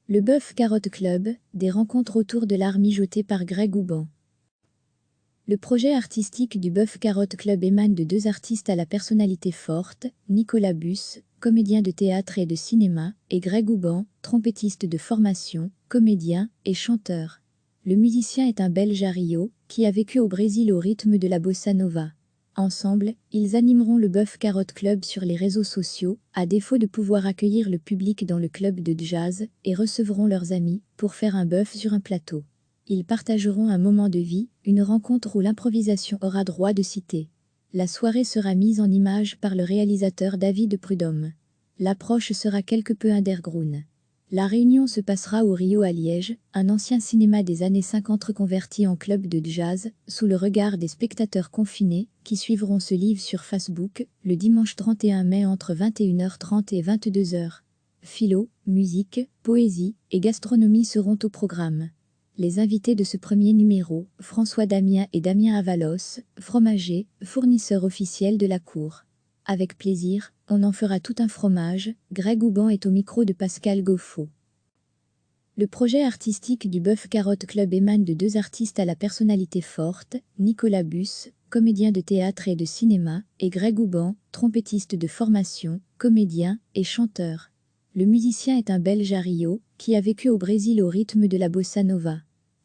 Le Bœuf Carotte Club, des rencontres autour de l'art mijoté par Greg Houban. Le projet artistique du Bœuf Carotte Club émane de deux artistes à la personnalité forte, Nicolas Busse, comédien de théâtre et de cinéma, et Greg Houban, trompettiste de formation, comédien et chanteur. Le musicien est un Belge à Rio, qui a vécu au Brésil au rythme de la bossa nova. Ensemble, ils animeront le Bœuf Carotte Club sur les réseaux sociaux, à défaut de pouvoir accueillir le public dans le club de jazz, et recevront leurs amis, pour faire un bœuf sur un plateau. Ils partageront un moment de vie, une rencontre où l'improvisation aura droit de cité. La soirée sera mise en image par le réalisateur David Prudhomme. L'approche sera quelque peu underground. La réunion se passera au Rio à Liège, un ancien cinéma des années 50 reconverti en club de jazz, sous le regard des spectateurs confinés, qui suivront ce live sur Facebook, le dimanche 31 mai entre 21h30 et 22h. Philo, musique, poésie et gastronomie seront au programme. Les invités de ce premier numéro, François Damien et Damien Avalos, fromagers, fournisseurs officiels de la cour. Avec plaisir, on en fera tout un fromage. Greg Houban est au micro de Pascal Gauffaut. Le projet artistique du Bœuf Carotte Club émane de deux artistes à la personnalité forte, Nicolas Busse, comédien de théâtre et de cinéma, et Greg Houban, trompettiste de formation, comédien et chanteur. Le musicien est un Belge à Rio, qui a vécu au Brésil au rythme de la bossa nova.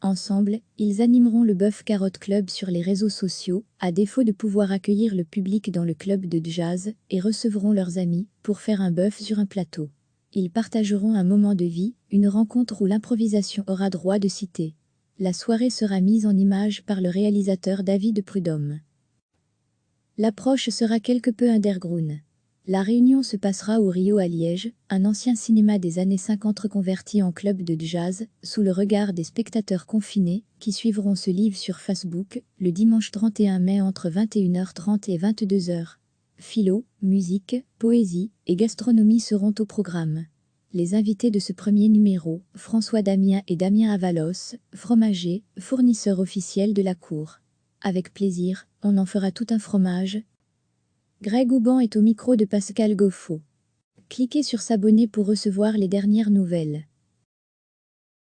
Ensemble, ils animeront le Bœuf Carotte Club sur les réseaux sociaux, à défaut de pouvoir accueillir le public dans le club de jazz, et recevront leurs amis, pour faire un bœuf sur un plateau. Ils partageront un moment de vie, une rencontre où l'improvisation aura droit de cité. La soirée sera mise en image par le réalisateur David Prudhomme. L'approche sera quelque peu underground. La réunion se passera au Rio à Liège, un ancien cinéma des années 50 reconverti en club de jazz, sous le regard des spectateurs confinés, qui suivront ce live sur Facebook, le dimanche 31 mai entre 21h30 et 22h. Philo, musique, poésie et gastronomie seront au programme. Les invités de ce premier numéro, François Damien et Damien Avalos, fromagers, fournisseurs officiels de la cour. Avec plaisir, on en fera tout un fromage. Greg Houban est au micro de Pascal Gauffaut. Cliquez sur s'abonner pour recevoir les dernières nouvelles.